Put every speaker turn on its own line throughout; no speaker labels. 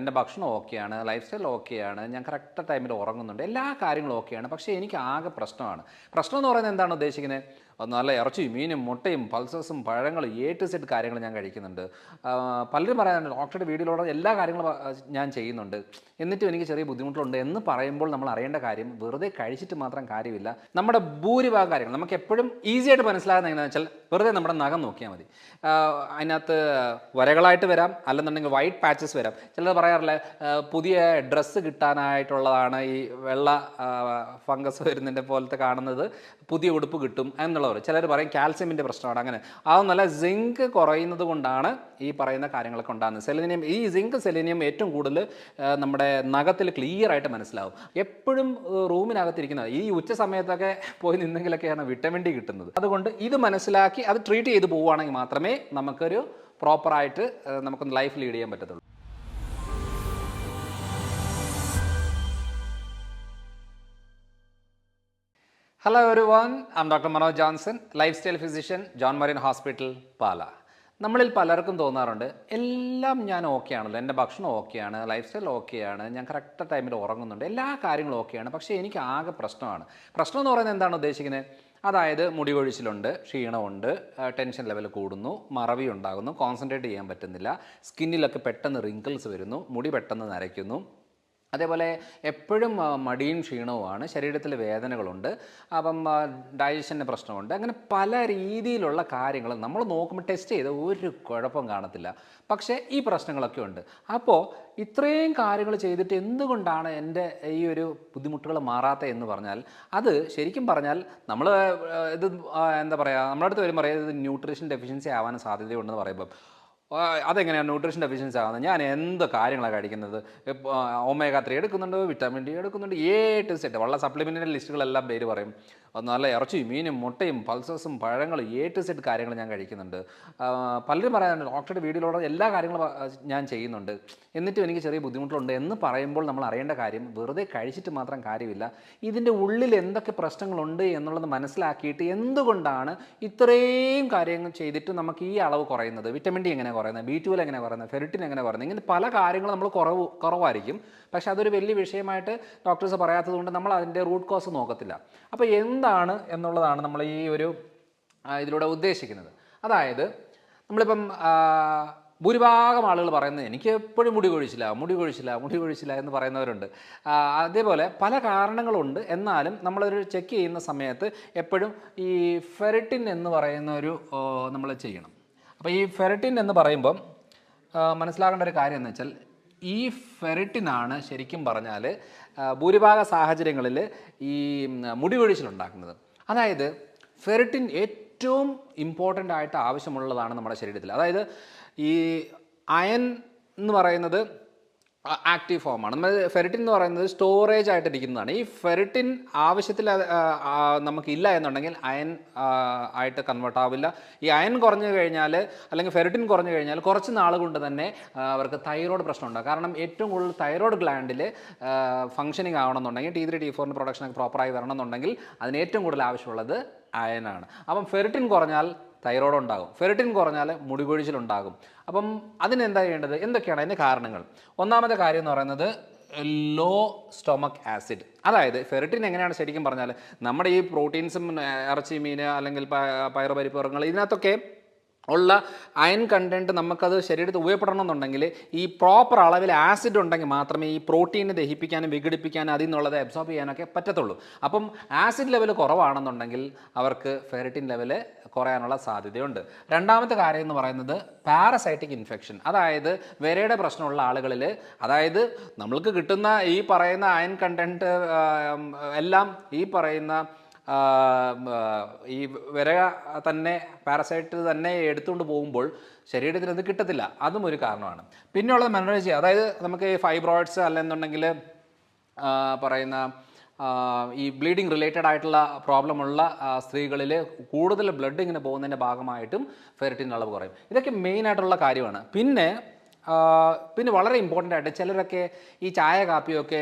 എൻ്റെ ഭക്ഷണം ഓക്കെയാണ്, ലൈഫ് സ്റ്റൈൽ ഓക്കെയാണ്, ഞാൻ കറക്റ്റ് ടൈമിൽ ഉറങ്ങുന്നുണ്ട്, എല്ലാ കാര്യങ്ങളും ഓക്കെയാണ്. പക്ഷേ എനിക്ക് ആകെ പ്രശ്നമാണ്. പ്രശ്നം എന്ന് പറയുന്നത് എന്താണ് ഉദ്ദേശിക്കുന്നത്? നല്ല ഇറച്ചിയും മീനും മുട്ടയും പൾസസും പഴങ്ങളും ടു സെഡ് കാര്യങ്ങൾ ഞാൻ കഴിക്കുന്നുണ്ട്. പലരും പറയാറുണ്ട് ഡോക്ടറുടെ വീഡിയോയിലൂടെ എല്ലാ കാര്യങ്ങളും ഞാൻ ചെയ്യുന്നുണ്ട്, എന്നിട്ടും എനിക്ക് ചെറിയ ബുദ്ധിമുട്ടുണ്ട് എന്ന് പറയുമ്പോൾ നമ്മൾ അറിയേണ്ട കാര്യം വെറുതെ കഴിച്ചിട്ട് മാത്രം കാര്യമില്ല. നമ്മുടെ ഭൂരിഭാഗം കാര്യങ്ങൾ നമുക്ക് എപ്പോഴും ഈസി ആയിട്ട് മനസ്സിലാകുന്നത് എങ്ങനെയാണെന്ന് വെച്ചാൽ വെറുതെ നമ്മുടെ നഖം നോക്കിയാൽ മതി. അതിനകത്ത് വരകളായിട്ട് വരാം, അല്ലെന്നുണ്ടെങ്കിൽ വൈറ്റ് പാച്ചസ് വരാം. ചിലർ പറയാറില്ല പുതിയ ഡ്രസ്സ് കിട്ടാനായിട്ടുള്ളതാണ് ഈ വെള്ള ഫംഗസ് വരുന്നതിൻ്റെ പോലത്തെ കാണുന്നത്, പുതിയ ഉടുപ്പ് കിട്ടും എന്നുള്ളവർ. ചിലർ പറയും കാൽസ്യമിൻ്റെ പ്രശ്നമാണ്. അങ്ങനെ അതൊന്നല്ല, സിങ്ക് കുറയുന്നത് കൊണ്ടാണ് ഈ പറയുന്ന കാര്യങ്ങളൊക്കെ ഉണ്ടാകുന്നത്. സെലിനിയം, ഈ സിങ്ക് സെലിനിയം ഏറ്റവും കൂടുതൽ നമ്മുടെ നഖത്തിൽ ക്ലിയർ ആയിട്ട് മനസ്സിലാവും. എപ്പോഴും റൂമിനകത്തിരിക്കുന്നത് ഈ ഉച്ച സമയത്തൊക്കെ പോയി നിന്നെങ്കിലൊക്കെയാണ് വിറ്റമിൻ ഡി കിട്ടുന്നത്. അതുകൊണ്ട് ഇത് മനസ്സിലാക്കി അത് ട്രീറ്റ് ചെയ്ത് പോവുകയാണെങ്കിൽ മാത്രമേ നമുക്കൊരു പ്രോപ്പറായിട്ട് നമുക്കൊന്ന് ലൈഫ് ലീഡ് ചെയ്യാൻ പറ്റത്തുള്ളൂ. Hello everyone, I am doctor Manoj Johnson, lifestyle physician, John Marian hospital, Pala. നമ്മളിൽ പലർക്കും തോന്നാറുണ്ട് എല്ലാം ഞാൻ ഓക്കെയാണല്ലോ, എൻ്റെ ഭക്ഷണം ഓക്കെയാണ്, ലൈഫ് സ്റ്റൈൽ ഓക്കെയാണ്, ഞാൻ കറക്റ്റ് ടൈമിൽ ഉറങ്ങുന്നുണ്ട്, എല്ലാ കാര്യങ്ങളും ഓക്കെയാണ്, പക്ഷേ എനിക്ക് ആകെ പ്രശ്നമാണ്. പ്രശ്നം എന്ന് പറയുന്നത് എന്താണ് ഉദ്ദേശിക്കുന്നത്? അതായത് മുടി കൊഴിച്ചിലുണ്ട്, ക്ഷീണമുണ്ട്, ടെൻഷൻ ലെവൽ കൂടുന്നു, മറവി ഉണ്ടാകുന്നു, കോൺസെൻട്രേറ്റ് ചെയ്യാൻ പറ്റുന്നില്ല, സ്കിന്നിലൊക്കെ പെട്ടെന്ന് റിങ്കിൾസ് വരുന്നു, മുടി പെട്ടെന്ന് നരയ്ക്കുന്നു, അതേപോലെ എപ്പോഴും മടിയും ക്ഷീണവുമാണ്, ശരീരത്തിൽ വേദനകളുണ്ട്, അപ്പം ഡൈജഷൻ്റെ പ്രശ്നമുണ്ട്. അങ്ങനെ പല രീതിയിലുള്ള കാര്യങ്ങൾ നമ്മൾ നോക്കുമ്പോൾ ടെസ്റ്റ് ചെയ്ത് ഒരു കുഴപ്പം കാണത്തില്ല, പക്ഷേ ഈ പ്രശ്നങ്ങളൊക്കെ ഉണ്ട്. അപ്പോൾ ഇത്രയും കാര്യങ്ങൾ ചെയ്തിട്ട് എന്തുകൊണ്ടാണ് എൻ്റെ ഈ ഒരു ബുദ്ധിമുട്ടുകൾ മാറാത്തത് എന്ന് പറഞ്ഞാൽ, അത് ശരിക്കും പറഞ്ഞാൽ നമ്മൾ ഇത് എന്താ പറയുക, നമ്മുടെ അടുത്ത് വരും പറയാം ഇത് ന്യൂട്രീഷൻ ഡെഫിഷ്യൻസി ആവാൻ സാധ്യതയുണ്ടെന്ന് പറയുമ്പം അതെങ്ങനെയാണ് ന്യൂട്രീഷൻ ഡെഫിഷ്യൻസി ആകുന്നത്? ഞാൻ എന്ത് കാര്യങ്ങളാണ് കഴിക്കുന്നത്? ഒമേഗ 3 എടുക്കുന്നുണ്ട്, വിറ്റാമിൻ ഡി എടുക്കുന്നുണ്ട്, ടു സെറ്റ് ഉള്ള സപ്ലിമെൻ്ററി ലിസ്റ്റുകളെല്ലാം പേര് പറയും. നല്ല ഇറച്ചിയും മീനും മുട്ടയും പൾസസും പഴങ്ങളും ടു സെറ്റ് കാര്യങ്ങൾ ഞാൻ കഴിക്കുന്നുണ്ട്. പലരും പറയാറുണ്ട് ഡോക്ടറുടെ വീഡിയോയിലൂടെ എല്ലാ കാര്യങ്ങളും ഞാൻ ചെയ്യുന്നുണ്ട്, എന്നിട്ടും എനിക്ക് ചെറിയ ബുദ്ധിമുട്ടുണ്ട് എന്ന് പറയുമ്പോൾ നമ്മൾ അറിയേണ്ട കാര്യം വെറുതെ കഴിച്ചിട്ട് മാത്രം കാര്യമില്ല. ഇതിൻ്റെ ഉള്ളിൽ എന്തൊക്കെ പ്രശ്നങ്ങളുണ്ട് എന്നുള്ളത് മനസ്സിലാക്കിയിട്ട് എന്തുകൊണ്ടാണ് ഇത്രയും കാര്യങ്ങൾ ചെയ്തിട്ട് നമുക്ക് ഈ അളവ് കുറയുന്നത്, വിറ്റമിൻ ഡി എങ്ങനെ കുറയുന്നത്, B12 എങ്ങനെ കുറയുന്നത്, ഫെറിറ്റിൻ എങ്ങനെ കുറയുന്നത്, ഇങ്ങനെ പല കാര്യങ്ങളും നമ്മൾ കുറവായിരിക്കും. പക്ഷെ അതൊരു വലിയ വിഷയമായിട്ട് ഡോക്ടേഴ്സ് പറയാത്തത് കൊണ്ട് നമ്മൾ അതിൻ്റെ റൂട്ട് കോസ് നോക്കത്തില്ല. അപ്പോൾ എന്താണ് എന്നുള്ളതാണ് നമ്മൾ ഈ ഒരു ഇതിലൂടെ ഉദ്ദേശിക്കുന്നത്. അതായത് നമ്മളിപ്പം ഭൂരിഭാഗം ആളുകൾ പറയുന്നത് എനിക്ക് എപ്പോഴും മുടി കൊഴിച്ചില്ല എന്ന് പറയുന്നവരുണ്ട്. അതേപോലെ പല കാരണങ്ങളുണ്ട്. എന്നാലും നമ്മളൊരു ചെക്ക് ചെയ്യുന്ന സമയത്ത് എപ്പോഴും ഈ ഫെറിറ്റിൻ എന്ന് പറയുന്ന ഒരു നമ്മൾ ചെയ്യണം. അപ്പോൾ ഈ ഫെറിറ്റിൻ എന്ന് പറയുമ്പം മനസ്സിലാക്കേണ്ട ഒരു കാര്യം എന്ന് വെച്ചാൽ, ഈ ഫെറിറ്റിനാണ് ശരിക്കും പറഞ്ഞാൽ ഭൂരിഭാഗ സാഹചര്യങ്ങളിൽ ഈ മുടി കൊഴിച്ചിലുണ്ടാക്കുന്നത്. അതായത് ഫെറിറ്റിൻ ഏറ്റവും ഇമ്പോർട്ടൻ്റ് ആയിട്ട് ആവശ്യമുള്ളതാണ് നമ്മുടെ ശരീരത്തിൽ. അതായത് ഈ അയൺ എന്ന് പറയുന്നത് ആക്റ്റീവ് ഫോമാണ്. നമ്മൾ ഫെറിറ്റിൻ എന്ന് പറയുന്നത് സ്റ്റോറേജ് ആയിട്ടിരിക്കുന്നതാണ്. ഈ ഫെറിറ്റിൻ ആവശ്യത്തിൽ നമുക്കില്ല എന്നുണ്ടെങ്കിൽ അയൺ ആയിട്ട് കൺവേർട്ട് ആവില്ല. ഈ അയൺ കുറഞ്ഞു കഴിഞ്ഞാൽ അല്ലെങ്കിൽ ഫെറിറ്റിൻ കുറഞ്ഞു കഴിഞ്ഞാൽ കുറച്ച് നാൾ കൊണ്ട് തന്നെ അവർക്ക് തൈറോയ്ഡ് പ്രശ്നമുണ്ടാകും. കാരണം ഏറ്റവും കൂടുതൽ തൈറോയ്ഡ് ഗ്ലാൻഡിൽ ഫംഗ്ഷനിങ് ആവണമെന്നുണ്ടെങ്കിൽ T3 T4 പ്രൊഡക്ഷനൊക്കെ പ്രോപ്പറായി വരണമെന്നുണ്ടെങ്കിൽ അതിന് ഏറ്റവും കൂടുതൽ ആവശ്യമുള്ളത് അയനാണ്. അപ്പം ഫെറിറ്റിൻ കുറഞ്ഞാൽ തൈറോയ്ഡ് ഉണ്ടാകും, ഫെറിറ്റിൻ കുറഞ്ഞാൽ മുടി കൊഴിച്ചിലുണ്ടാകും. അപ്പം അതിനെന്താ ചെയ്യേണ്ടത്? എന്തൊക്കെയാണ് അതിൻ്റെ കാരണങ്ങൾ? ഒന്നാമത്തെ കാര്യം എന്ന് പറയുന്നത് ലോ സ്റ്റൊമക്ക് ആസിഡ്. അതായത് ഫെറിറ്റിൻ എങ്ങനെയാണ് ശരിക്കും പറഞ്ഞാൽ നമ്മുടെ ഈ പ്രോട്ടീൻസും ഇറച്ചി മീൻ അല്ലെങ്കിൽ പയറുപരിപ്പ് വർഗ്ഗങ്ങൾ ഇതിനകത്തൊക്കെ ഉള്ള അയൺ കണ്ടൻറ്റ് നമുക്കത് ശരീരത്തിൽ ഉപയോഗപ്പെടണമെന്നുണ്ടെങ്കിൽ ഈ പ്രോപ്പർ അളവിൽ ആസിഡ് ഉണ്ടെങ്കിൽ മാത്രമേ ഈ പ്രോട്ടീനെ ദഹിപ്പിക്കാനും വിഘടിപ്പിക്കാനും അതിൽ നിന്നുള്ളത് അബ്സോർബ് ചെയ്യാനൊക്കെ പറ്റത്തുള്ളൂ. അപ്പം ആസിഡ് ലെവൽ കുറവാണെന്നുണ്ടെങ്കിൽ അവർക്ക് ഫെറിറ്റിൻ ലെവൽ കുറയാനുള്ള സാധ്യതയുണ്ട്. രണ്ടാമത്തെ കാര്യം എന്ന് പറയുന്നത് പാരസൈറ്റിക് ഇൻഫെക്ഷൻ. അതായത് വിരയുടെ പ്രശ്നമുള്ള ആളുകളിൽ, അതായത് നമ്മൾക്ക് കിട്ടുന്ന ഈ പറയുന്ന അയൺ കണ്ടൻറ്റ് എല്ലാം ഈ പറയുന്ന ഈ വിര തന്നെ പാരസൈറ്റ് തന്നെ എടുത്തുകൊണ്ട് പോകുമ്പോൾ ശരീരത്തിൽ അത് കിട്ടത്തില്ല. അതും ഒരു കാരണമാണ്. പിന്നെയുള്ളത് മെനോറേജിയ. അതായത് നമുക്ക് ഫൈബ്രോയിഡ്സ് അല്ലെന്നുണ്ടെങ്കിൽ പറയുന്ന ഈ ബ്ലീഡിങ് റിലേറ്റഡ് ആയിട്ടുള്ള പ്രോബ്ലമുള്ള സ്ത്രീകളിൽ കൂടുതൽ ബ്ലഡ് ഇങ്ങനെ പോകുന്നതിൻ്റെ ഭാഗമായിട്ടും ഫെറിറ്റിൻ അളവ് കുറയും. ഇതൊക്കെ മെയിനായിട്ടുള്ള കാര്യമാണ്. പിന്നെ വളരെ ഇമ്പോർട്ടൻ്റ് ആയിട്ട് ചിലരൊക്കെ ഈ ചായ കാപ്പിയൊക്കെ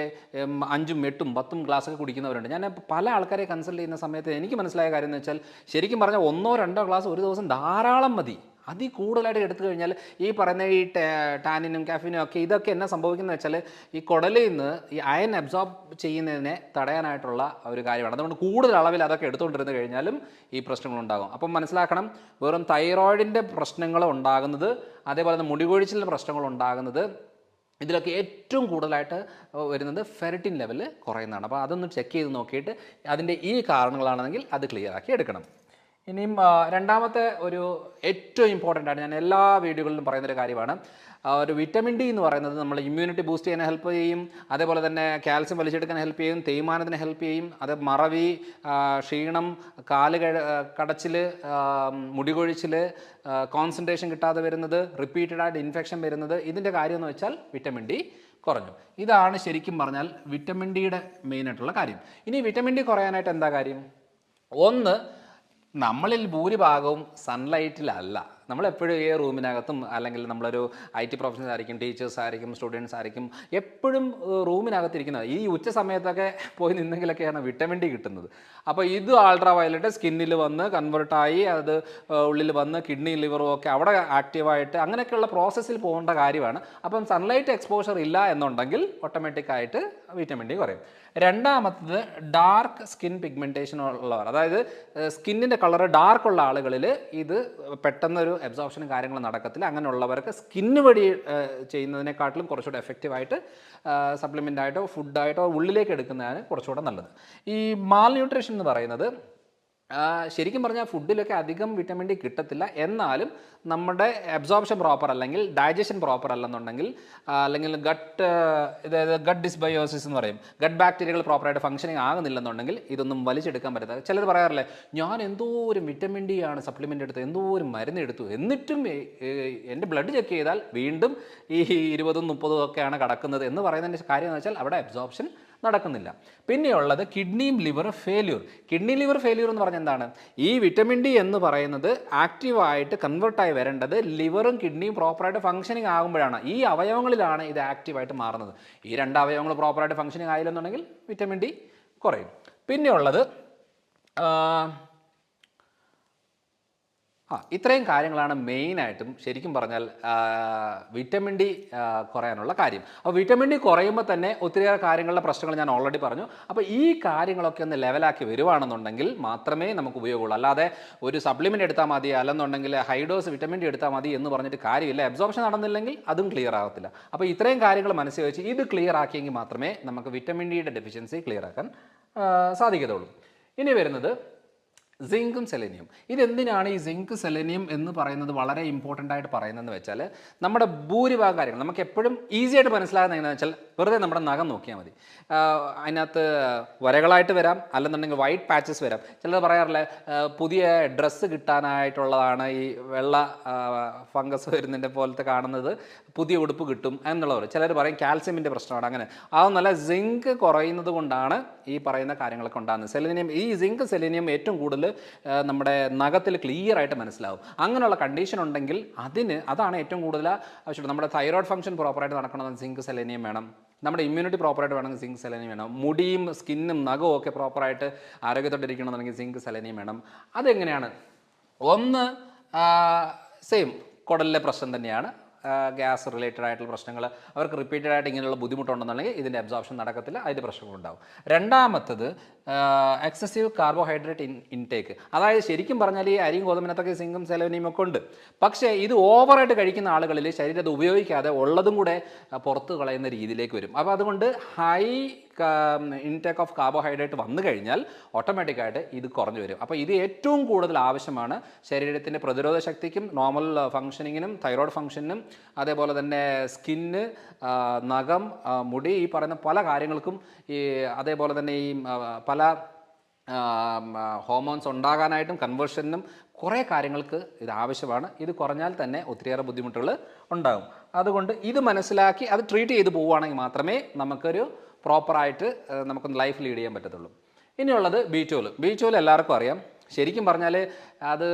5ഉം 8ഉം 10ഉം ഗ്ലാസ്സൊക്കെ കുടിക്കുന്നവരുണ്ട്. ഞാൻ പല ആൾക്കാരെ കൺസൾട്ട് ചെയ്യുന്ന സമയത്ത് എനിക്ക് മനസ്സിലായ കാര്യം എന്ന് വെച്ചാൽ, ശരിക്കും പറഞ്ഞാൽ 1-2 ഗ്ലാസ് ഒരു ദിവസം ധാരാളം മതി. അതിൽ കൂടുതലായിട്ട് എടുത്തു കഴിഞ്ഞാൽ ഈ പറയുന്ന ഈ ടാനിനും കാഫിനും ഒക്കെ ഇതൊക്കെ എന്നാ സംഭവിക്കുന്നത് വെച്ചാൽ ഈ കുടലിൽ നിന്ന് ഈ അയൺ അബ്സോർബ് ചെയ്യുന്നതിനെ തടയാനായിട്ടുള്ള ഒരു കാര്യമാണ്. അതുകൊണ്ട് കൂടുതൽ അളവിൽ അതൊക്കെ എടുത്തുകൊണ്ടിരുന്ന് കഴിഞ്ഞാലും ഈ പ്രശ്നങ്ങളുണ്ടാകും. അപ്പം മനസ്സിലാക്കണം, വെറും തൈറോയിഡിൻ്റെ പ്രശ്നങ്ങൾ ഉണ്ടാകുന്നത്, അതേപോലെ തന്നെ മുടികൊഴിച്ചിലിൻ്റെ പ്രശ്നങ്ങൾ ഉണ്ടാകുന്നത്, ഇതിലൊക്കെ ഏറ്റവും കൂടുതലായിട്ട് വരുന്നത് ഫെറിറ്റിൻ ലെവൽ കുറയുന്നതാണ്. അപ്പോൾ അതൊന്ന് ചെക്ക് ചെയ്ത് നോക്കിയിട്ട് അതിൻ്റെ ഈ കാരണങ്ങളാണെങ്കിൽ അത് ക്ലിയർ ആക്കി എടുക്കണം. ഇനിയും രണ്ടാമത്തെ ഒരു ഏറ്റവും ഇമ്പോർട്ടൻ്റ് ആണ്, ഞാൻ എല്ലാ വീഡിയോകളിലും പറയുന്നൊരു കാര്യമാണ്, ഒരു വിറ്റമിൻ ഡി എന്ന് പറയുന്നത് നമ്മൾ ഇമ്മ്യൂണിറ്റി ബൂസ്റ്റ് ചെയ്യാൻ ഹെൽപ്പ് ചെയ്യും, അതേപോലെ തന്നെ കാൽസ്യം വലിച്ചെടുക്കാൻ ഹെൽപ്പ് ചെയ്യും, തേയ്മാനത്തിന് ഹെൽപ്പ് ചെയ്യും, അത് മറവി, ക്ഷീണം, കാല് കടച്ചിൽ, മുടികൊഴിച്ചിൽ, കോൺസെൻട്രേഷൻ കിട്ടാതെ വരുന്നത്, റിപ്പീറ്റഡായിട്ട് ഇൻഫെക്ഷൻ വരുന്നത്, ഇതിൻ്റെ കാര്യം എന്ന് വെച്ചാൽ വിറ്റമിൻ ഡി കുറഞ്ഞു. ഇതാണ് ശരിക്കും പറഞ്ഞാൽ വിറ്റമിൻ ഡിയുടെ മെയിനായിട്ടുള്ള കാര്യം. ഇനി വിറ്റമിൻ ഡി കുറയാനായിട്ട് എന്താ കാര്യം? ഒന്ന്, നമ്മളിൽ ഭൂരിഭാഗവും സൺലൈറ്റിലല്ല. നമ്മളെപ്പോഴും ഈ റൂമിനകത്തും, അല്ലെങ്കിൽ നമ്മളൊരു IT പ്രൊഫഷണൽസ് ആയിരിക്കും, ടീച്ചേഴ്സ് ആയിരിക്കും, സ്റ്റുഡൻസ് ആയിരിക്കും, എപ്പോഴും റൂമിനകത്തിരിക്കുന്നത്. ഈ ഉച്ച സമയത്തൊക്കെ പോയി നിന്നെങ്കിലൊക്കെയാണ് വിറ്റമിൻ ഡി കിട്ടുന്നത്. അപ്പോൾ ഇത് അൾട്രാ വയലറ്റ് സ്കിന്നിൽ വന്ന് കൺവേർട്ടായി അത് ഉള്ളിൽ വന്ന് കിഡ്നി ലിവറും ഒക്കെ അവിടെ ആക്റ്റീവായിട്ട് അങ്ങനെയൊക്കെയുള്ള പ്രോസസ്സിൽ പോകേണ്ട കാര്യമാണ്. അപ്പം സൺലൈറ്റ് എക്സ്പോഷർ ഇല്ല എന്നുണ്ടെങ്കിൽ ഓട്ടോമാറ്റിക്കായിട്ട് വിറ്റമിൻ ഡി കുറയും. രണ്ടാമത്തത് ഡാർക്ക് സ്കിൻ പിഗ്മെൻറ്റേഷൻ ഉള്ളവർ, അതായത് സ്കിന്നിൻ്റെ കളറ് ഡാർക്കുള്ള ആളുകളിൽ ഇത് പെട്ടെന്നൊരു അബ്സോർപ്ഷനും കാര്യങ്ങളും നടക്കത്തില്ല. അങ്ങനെയുള്ളവർക്ക് സ്കിന്ന് വഴി ചെയ്യുന്നതിനെക്കാട്ടിലും കുറച്ചുകൂടെ എഫക്റ്റീവായിട്ട് സപ്ലിമെൻ്റായിട്ടോ ഫുഡായിട്ടോ ഉള്ളിലേക്ക് എടുക്കുന്നതാണ് കുറച്ചുകൂടെ നല്ലത്. ഈ മാൽ ന്യൂട്രീഷൻ എന്ന് പറയുന്നത് ശരിക്കും പറഞ്ഞാൽ ഫുഡിലൊക്കെ അധികം വിറ്റമിൻ ഡി കിട്ടത്തില്ല, എന്നാലും നമ്മുടെ അബ്സോർപ്ഷൻ പ്രോപ്പർ അല്ലെങ്കിൽ ഡൈജഷൻ പ്രോപ്പർ അല്ലെന്നുണ്ടെങ്കിൽ, അല്ലെങ്കിൽ ഗട്ട് ഡിസ്ബയോസിസ് എന്ന് പറയും, ഗട്ട് ബാക്ടീരിയകൾ പ്രോപ്പറായിട്ട് ഫംഗ്ഷനിങ് ആകുന്നില്ലെന്നുണ്ടെങ്കിൽ ഇതൊന്നും വലിച്ചെടുക്കാൻ പറ്റത്തില്ല. ചിലർ പറയാറില്ലേ, ഞാൻ എന്തോരം വിറ്റമിൻ ഡി ആണ് സപ്ലിമെൻ്റ് എടുത്ത്, എന്തോരം മരുന്ന് എടുത്തു, എന്നിട്ടും എൻ്റെ ബ്ലഡ് ചെക്ക് ചെയ്താൽ വീണ്ടും ഈ 20-30 ഒക്കെയാണ് കിടക്കുന്നത് എന്ന് പറയുന്നതിൻ്റെ കാര്യം എന്ന് വെച്ചാൽ അവിടെ അബ്സോർപ്ഷൻ നടക്കുന്നില്ല. പിന്നെയുള്ളത് കിഡ്നിയും liver failure. Kidney liver failure എന്ന് പറഞ്ഞാൽ എന്താണ്? ഈ വിറ്റമിൻ ഡി എന്ന് പറയുന്നത് ആക്റ്റീവായിട്ട് കൺവേർട്ടായി വരേണ്ടത് ലിവറും കിഡ്നിയും പ്രോപ്പറായിട്ട് ഫംഗ്ഷനിങ് ആകുമ്പോഴാണ്. ഈ അവയവങ്ങളിലാണ് ഇത് ആക്റ്റീവായിട്ട് മാറുന്നത്. ഈ 2 അവയവങ്ങൾ പ്രോപ്പറായിട്ട് ഫംഗ്ഷനിങ് ആയില്ലെന്നുണ്ടെങ്കിൽ വിറ്റമിൻ ഡി കുറയും. പിന്നെയുള്ളത് ഇത്രയും കാര്യങ്ങളാണ് മെയിനായിട്ടും ശരിക്കും പറഞ്ഞാൽ വിറ്റമിൻ ഡി കുറയാനുള്ള കാര്യം. അപ്പോൾ വിറ്റമിൻ ഡി കുറയുമ്പോൾ തന്നെ ഒത്തിരിയേറെ കാര്യങ്ങളുടെ പ്രശ്നങ്ങൾ ഞാൻ ഓൾറെഡി പറഞ്ഞു. അപ്പോൾ ഈ കാര്യങ്ങളൊക്കെ ഒന്ന് ലെവലാക്കി വരുവാണെന്നുണ്ടെങ്കിൽ മാത്രമേ നമുക്ക് ഉപയോഗമുള്ളൂ. അല്ലാതെ ഒരു സപ്ലിമെൻ്റ് എടുത്താൽ മതി, അല്ലെന്നുണ്ടെങ്കിൽ ഹൈഡോസ് വിറ്റമിൻ ഡി എടുത്താൽ മതി എന്ന് പറഞ്ഞിട്ട് കാര്യമില്ല. അബ്സോർപ്ഷൻ നടന്നില്ലെങ്കിൽ അതും ക്ലിയർ ആകത്തില്ല. അപ്പോൾ ഇത്രയും കാര്യങ്ങൾ മനസ്സിൽ വെച്ച് ഇത് ക്ലിയർ ആക്കിയെങ്കിൽ മാത്രമേ നമുക്ക് വിറ്റമിൻ ഡിയുടെ ഡെഫിഷ്യൻസി ക്ലിയർ ആക്കാൻ സാധിക്കത്തുള്ളൂ. ഇനി വരുന്നത് സിങ്കും സെലേനിയം. ഇതെന്തിനാണ് ഈ സിങ്ക് സെലേനിയം എന്ന് പറയുന്നത് വളരെ ഇമ്പോർട്ടൻ്റ് ആയിട്ട് പറയുന്നതെന്ന് വെച്ചാൽ, നമ്മുടെ ഭൂരിഭാഗം കാര്യങ്ങൾ നമുക്ക് എപ്പോഴും ഈസി ആയിട്ട് മനസ്സിലാകുന്നത് എങ്ങനെയാണെന്ന് വെച്ചാൽ, വെറുതെ നമ്മുടെ നഖം നോക്കിയാൽ മതി. അതിനകത്ത് വരകളായിട്ട് വരാം, അല്ലെന്നുണ്ടെങ്കിൽ വൈറ്റ് പാച്ചസ് വരാം. ചിലർ പറയാറില്ല പുതിയ ഡ്രസ്സ് കിട്ടാനായിട്ടുള്ളതാണ് ഈ വെള്ള ഫംഗസ് വരുന്നതിൻ്റെ പോലത്തെ കാണുന്നത്, പുതിയ ഉടുപ്പ് കിട്ടും എന്നുള്ളവർ. ചിലർ പറയും കാൽസ്യമിൻ്റെ പ്രശ്നമാണ്. അങ്ങനെ അതൊന്നല്ല, സിങ്ക് കുറയുന്നത് കൊണ്ടാണ് ഈ പറയുന്ന കാര്യങ്ങളൊക്കെ ഉണ്ടാകുന്നത്. സെലേനിയം, ഈ സിങ്ക് സെലേനിയം ഏറ്റവും കൂടുതൽ നമ്മുടെ നഖത്തിൽ ക്ലിയർ ആയിട്ട് മനസ്സിലാവും. അങ്ങനെയുള്ള കണ്ടീഷൻ ഉണ്ടെങ്കിൽ അതാണ് ഏറ്റവും കൂടുതൽ ആവശ്യം. നമ്മുടെ തൈറോയ്ഡ് ഫംഗ്ഷൻ പ്രോപ്പറായിട്ട് നടക്കണമെന്ന് സിങ്ക് സെലേനിയം വേണം. നമ്മുടെ ഇമ്മ്യൂണിറ്റി പ്രോപ്പറായിട്ട് വേണമെങ്കിൽ സിങ്ക് സെലേനിയം വേണം. മുടിയും സ്കിന്നും നഖവും ഒക്കെ പ്രോപ്പറായിട്ട് ആരോഗ്യത്തോട്ടിരിക്കണമെന്നുണ്ടെങ്കിൽ സിങ്ക് സെലേനിയം വേണം. അതെങ്ങനെയാണ്? ഒന്ന്, സെയിം കുടലിലെ പ്രശ്നം തന്നെയാണ്, ഗ്യാസ് റിലേറ്റഡ് ആയിട്ടുള്ള പ്രശ്നങ്ങൾ. അവർക്ക് റിപ്പീറ്റഡ് ആയിട്ട് ഇങ്ങനെയുള്ള ബുദ്ധിമുട്ടുണ്ടെന്നുണ്ടെങ്കിൽ ഇതിൻ്റെ അബ്സോർപ്ഷൻ നടക്കത്തില്ല, അതിൻ്റെ പ്രശ്നങ്ങളുണ്ടാവും. രണ്ടാമത്തത് എക്സസീവ് കാർബോഹൈഡ്രേറ്റ് ഇൻടേക്ക്. അതായത് ശരിക്കും പറഞ്ഞാൽ ഈ അരിയും ഗോതമ്പിനകത്തൊക്കെ സിങ്കും സെലേനിയം ഒക്കെ ഉണ്ട്. പക്ഷേ ഇത് ഓവറായിട്ട് കഴിക്കുന്ന ആളുകളിൽ ശരീരം അത് ഉപയോഗിക്കാതെ ഉള്ളതും കൂടെ പുറത്ത് കളയുന്ന രീതിയിലേക്ക് വരും. അപ്പോൾ അതുകൊണ്ട് ഹൈ ഇൻടേക്ക് ഓഫ് കാർബോഹൈഡ്രേറ്റ് വന്നു കഴിഞ്ഞാൽ ഓട്ടോമാറ്റിക്കായിട്ട് ഇത് കുറഞ്ഞു വരും. അപ്പോൾ ഇത് ഏറ്റവും കൂടുതൽ ആവശ്യമാണ് ശരീരത്തിൻ്റെ പ്രതിരോധ ശക്തിക്കും നോർമൽ ഫങ്ഷനിങ്ങിനും തൈറോയ്ഡ് ഫങ്ഷനും അതേപോലെ തന്നെ സ്കിന്ന്, നഖം, മുടി, ഈ പറയുന്ന പല കാര്യങ്ങൾക്കും, ഈ അതേപോലെ തന്നെ ഈ പല ഹോർമോൺസ് ഉണ്ടാകാനായിട്ടും കൺവേർഷനും കുറേ കാര്യങ്ങൾക്ക് ഇത് ആവശ്യമാണ്. ഇത് കുറഞ്ഞാൽ തന്നെ ഒത്തിരിയേറെ ബുദ്ധിമുട്ടുകൾ ഉണ്ടാകും. അതുകൊണ്ട് ഇത് മനസ്സിലാക്കി അത് ട്രീറ്റ് ചെയ്ത് പോവുകയാണെങ്കിൽ മാത്രമേ നമുക്കൊരു പ്രോപ്പറായിട്ട് നമുക്ക് ലൈഫ് ലീഡ് ചെയ്യാൻ പറ്റത്തുള്ളൂ. ഇനിയുള്ളത് B12. B12 എല്ലാവർക്കും അറിയാം, ശരിക്കും പറഞ്ഞാൽ അത്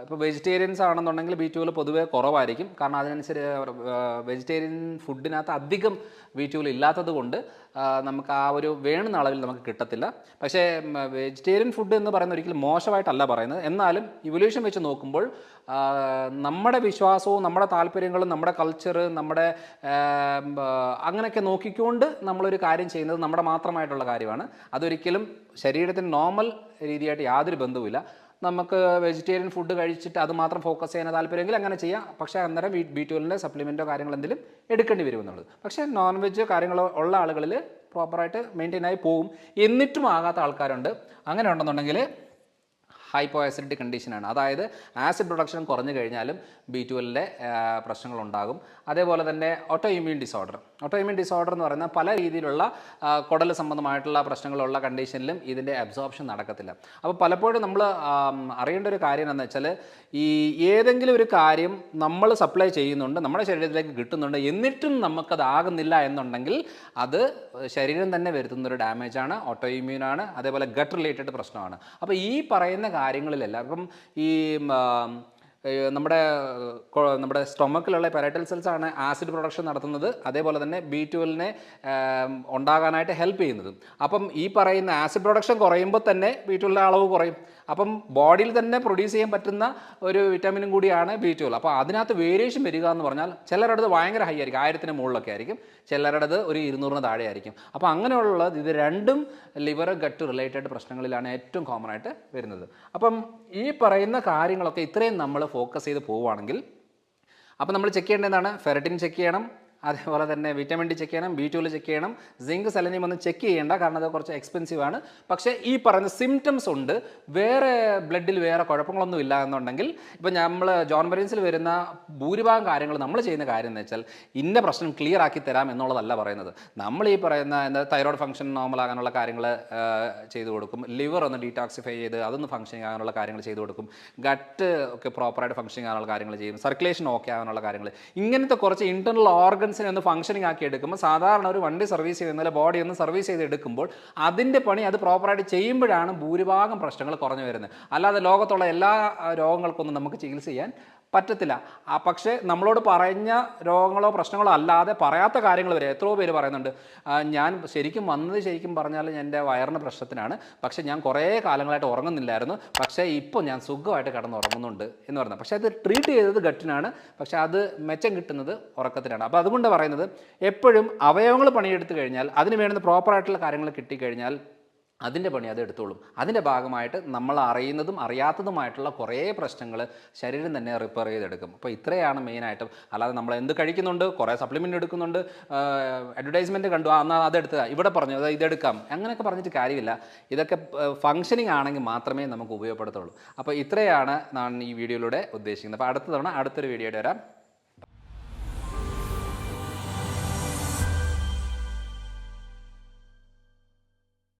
ഇപ്പോൾ വെജിറ്റേറിയൻസ് ആണെന്നുണ്ടെങ്കിൽ B12 പൊതുവേ കുറവായിരിക്കും. കാരണം അതിനനുസരിച്ച് വെജിറ്റേറിയൻ ഫുഡിനകത്ത് അധികം B12 ഇല്ലാത്തത് കൊണ്ട് നമുക്ക് ആ ഒരു വേണ്ടുന്ന അളവിൽ നമുക്ക് കിട്ടത്തില്ല. പക്ഷേ വെജിറ്റേറിയൻ ഫുഡ് എന്ന് പറയുന്നത് ഒരിക്കലും മോശമായിട്ടല്ല പറയുന്നത്. എന്നാലും ഇവല്യൂഷൻ വെച്ച് നോക്കുമ്പോൾ നമ്മുടെ വിശ്വാസവും നമ്മുടെ താല്പര്യങ്ങളും നമ്മുടെ കൾച്ചർ നമ്മുടെ അങ്ങനെയൊക്കെ നോക്കിക്കൊണ്ട് നമ്മളൊരു കാര്യം ചെയ്യുന്നത് നമ്മുടെ മാത്രമായിട്ടുള്ള കാര്യമാണ്. അതൊരിക്കലും ശരീരത്തിന് നോർമൽ രീതിയായിട്ട് യാതൊരു ബന്ധവുമില്ല. നമുക്ക് വെജിറ്റേറിയൻ ഫുഡ് കഴിച്ചിട്ട് അത് മാത്രം ഫോക്കസ് ചെയ്യാൻ താല്പര്യമെങ്കിൽ അങ്ങനെ ചെയ്യാം. പക്ഷേ അന്നേരം B12ൻ്റെ സപ്ലിമെൻറ്റോ കാര്യങ്ങൾ എന്തെങ്കിലും എടുക്കേണ്ടി വരുമെന്നുള്ളത്. പക്ഷേ നോൺ വെജ് കാര്യങ്ങളോ ഉള്ള ആളുകളിൽ പ്രോപ്പറായിട്ട് മെയിൻറ്റെയിൻ ആയി പോവും. എന്നിട്ടും ആകാത്ത ആൾക്കാരുണ്ട്. അങ്ങനെ ഉണ്ടെന്നുണ്ടെങ്കിൽ ഹൈപ്പോ ആസിഡിക് കണ്ടീഷനാണ്. അതായത് ആസിഡ് പ്രൊഡക്ഷൻ കുറഞ്ഞു കഴിഞ്ഞാലും B12ൻ്റെ പ്രശ്നങ്ങളുണ്ടാകും. അതേപോലെ തന്നെ ഓട്ടോ ഇമ്മ്യൂൺ ഡിസോർഡർ എന്ന് പറയുന്ന പല രീതിയിലുള്ള കുടൽ സംബന്ധമായിട്ടുള്ള പ്രശ്നങ്ങളുള്ള കണ്ടീഷനിലും ഇതിൻ്റെ അബ്സോർപ്ഷൻ നടക്കത്തില്ല. അപ്പോൾ പലപ്പോഴും നമ്മൾ അറിയേണ്ട ഒരു കാര്യം എന്താണെന്ന് വെച്ചാൽ ഈ ഏതെങ്കിലും ഒരു കാര്യം നമ്മൾ സപ്ലൈ ചെയ്യുന്നുണ്ട്, നമ്മുടെ ശരീരത്തിലേക്ക് കിട്ടുന്നുണ്ട്, എന്നിട്ടും നമുക്കതാകുന്നില്ല എന്നുണ്ടെങ്കിൽ അത് ശരീരം തന്നെ വരുത്തുന്നൊരു ഡാമേജാണ്, ഓട്ടോ ഇമ്മ്യൂണാണ്, അതേപോലെ ഗട്ട് റിലേറ്റഡ് പ്രശ്നമാണ്. അപ്പോൾ ഈ പറയുന്ന കാര്യങ്ങളിലെല്ലാം ഇപ്പം ഈ നമ്മുടെ സ്റ്റൊമക്കിലുള്ള പെരൈറ്റൽ സെൽസ് ആണ് ആസിഡ് പ്രൊഡക്ഷൻ നടത്തുന്നത്. അതേപോലെ തന്നെ B12നെ ഉണ്ടാകാനായിട്ട് ഹെൽപ്പ് ചെയ്യുന്നത്. അപ്പം ഈ പറയുന്ന ആസിഡ് പ്രൊഡക്ഷൻ കുറയുമ്പോൾ തന്നെ B12ൻ്റെ അളവ് കുറയും. അപ്പം ബോഡിയിൽ തന്നെ പ്രൊഡ്യൂസ് ചെയ്യാൻ പറ്റുന്ന ഒരു വിറ്റാമിനും കൂടിയാണ് B12. അപ്പോൾ അതിനകത്ത് വേരിയേഷൻ വരിക എന്ന് പറഞ്ഞാൽ ചിലരുടേത് ഭയങ്കര ഹൈ ആയിരിക്കും, 1000-ന് മുകളിലൊക്കെ ആയിരിക്കും, ചിലരുടേത് ഒരു 200-ന് താഴെ ആയിരിക്കും. അപ്പോൾ അങ്ങനെയുള്ളത് ഇത് രണ്ടും ലിവർ ഗട്ട് റിലേറ്റഡ് പ്രശ്നങ്ങളിലാണ് ഏറ്റവും കോമൺ ആയിട്ട് വരുന്നത്. അപ്പം ഈ പറയുന്ന കാര്യങ്ങളൊക്കെ ഇത്രയും നമ്മൾ ഫോക്കസ് ചെയ്ത് പോവുകയാണെങ്കിൽ അപ്പോൾ നമ്മൾ ചെക്ക് ചെയ്യേണ്ടത് എന്താണ്? ഫെറിറ്റിൻ ചെക്ക് ചെയ്യണം, അതേപോലെ തന്നെ വിറ്റാമിൻ ഡി ചെക്ക് ചെയ്യണം, B12 ചെക്ക് ചെയ്യണം. സിങ്ക് സെലനിയം ഒന്നും ചെക്ക് ചെയ്യേണ്ട, കാരണം അത് കുറച്ച് എക്സ്പെൻസീവ് ആണ്. പക്ഷേ ഈ പറയുന്ന സിംറ്റംസ് ഉണ്ട്, വേറെ ബ്ലഡിൽ വേറെ കുഴപ്പങ്ങളൊന്നും ഇല്ല എന്നുണ്ടെങ്കിൽ ഇപ്പോൾ നമ്മൾ ജോൺ മരീൻസിൽ വരുന്ന ഭൂരിഭാഗം കാര്യങ്ങൾ നമ്മൾ ചെയ്യുന്ന കാര്യം എന്ന് വെച്ചാൽ ഇന്ന പ്രശ്നം ക്ലിയർ ആക്കി തരാം എന്നുള്ളതല്ല പറയുന്നത്. നമ്മൾ ഈ പറയുന്ന എന്താ തൈറോയ്ഡ് ഫംഗ്ഷൻ നോർമൽ ആകാനുള്ള കാര്യങ്ങൾ ചെയ്തു കൊടുക്കും, ലിവർ ഒന്ന് ഡീടോക്സിഫൈ ചെയ്ത് അതൊന്ന് ഫംഗ്ഷൻ ആകാനുള്ള കാര്യങ്ങൾ ചെയ്തു കൊടുക്കും, ഗട്ട് ഒക്കെ പ്രോപ്പറായിട്ട് ഫംഗ്ഷൻ ആകാനുള്ള കാര്യങ്ങൾ ചെയ്യും, സർക്കുലേഷൻ ഓക്കെ ആകാനുള്ള കാര്യങ്ങൾ, ഇങ്ങനത്തെ കുറച്ച് ഇന്റർണൽ ഓർഗൻസിനെ ഒന്ന് ഫംഗ്ഷനിങ് ആക്കി എടുക്കുമ്പോൾ സാധാരണ ഒരു വണ്ടി സർവീസ് ചെയ്യുന്നതിൽ ബോഡി ഒന്ന് സർവീസ് ചെയ്ത് എടുക്കുമ്പോൾ അതിൻ്റെ പണി അത് പ്രോപ്പറായിട്ട് ചെയ്യുമ്പോഴാണ് ഭൂരിഭാഗം പ്രശ്നങ്ങൾ കുറഞ്ഞു വരുന്നത്. അല്ലാതെ ലോകത്തുള്ള എല്ലാ രോഗങ്ങൾക്കൊന്നും നമുക്ക് ചികിത്സ ചെയ്യാൻ പറ്റത്തില്ല. പക്ഷേ നമ്മളോട് പറഞ്ഞ രോഗങ്ങളോ പ്രശ്നങ്ങളോ അല്ലാതെ പറയാത്ത കാര്യങ്ങൾ വരെ എത്രയോ പേര് പറയുന്നുണ്ട്, ഞാൻ ശരിക്കും പറഞ്ഞാൽ എൻ്റെ വയറിന് പ്രശ്നത്തിനാണ്, പക്ഷേ ഞാൻ കുറേ കാലങ്ങളായിട്ട് ഉറങ്ങുന്നില്ലായിരുന്നു, പക്ഷേ ഇപ്പോൾ ഞാൻ സുഖമായിട്ട് കിടന്നുറങ്ങുന്നുണ്ട് എന്ന് പറയുന്നത്. പക്ഷേ അത് ട്രീറ്റ് ചെയ്തത് ഗട്ടിനാണ്, പക്ഷേ അത് മെച്ചം കിട്ടുന്നത് ഉറക്കത്തിനാണ്. അപ്പോൾ അതുകൊണ്ട് പറയുന്നത് എപ്പോഴും അവയവങ്ങൾ പണിയെടുത്ത് കഴിഞ്ഞാൽ അതിന് വേണ്ടുന്ന പ്രോപ്പറായിട്ടുള്ള കാര്യങ്ങൾ കിട്ടിക്കഴിഞ്ഞാൽ അതിൻ്റെ പണി അത് എടുത്തോളും. അതിൻ്റെ ഭാഗമായിട്ട് നമ്മൾ അറിയുന്നതും അറിയാത്തതുമായിട്ടുള്ള കുറേ പ്രശ്നങ്ങൾ ശരീരം തന്നെ റിപ്പയർ ചെയ്തെടുക്കും. അപ്പോൾ ഇത്രയാണ് മെയിനായിട്ടും. അല്ലാതെ നമ്മൾ എന്ത് കഴിക്കുന്നുണ്ട്, കുറേ സപ്ലിമെൻ്റ് എടുക്കുന്നുണ്ട്, അഡ്വർടൈസ്മെൻറ്റ് കണ്ടു എന്നാൽ അതെടുക്കുക, ഇവിടെ പറഞ്ഞു അത് ഇതെടുക്കാം, അങ്ങനെയൊക്കെ പറഞ്ഞിട്ട് കാര്യമില്ല. ഇതൊക്കെ ഫങ്ഷനിങ് ആണെങ്കിൽ മാത്രമേ നമുക്ക് ഉപയോഗപ്പെടുത്തുള്ളൂ. അപ്പോൾ ഇത്രയാണ് ഞാൻ ഈ വീഡിയോയിലൂടെ ഉദ്ദേശിക്കുന്നത്. അപ്പോൾ അടുത്ത തവണ അടുത്തൊരു വീഡിയോയുടെ വരാം.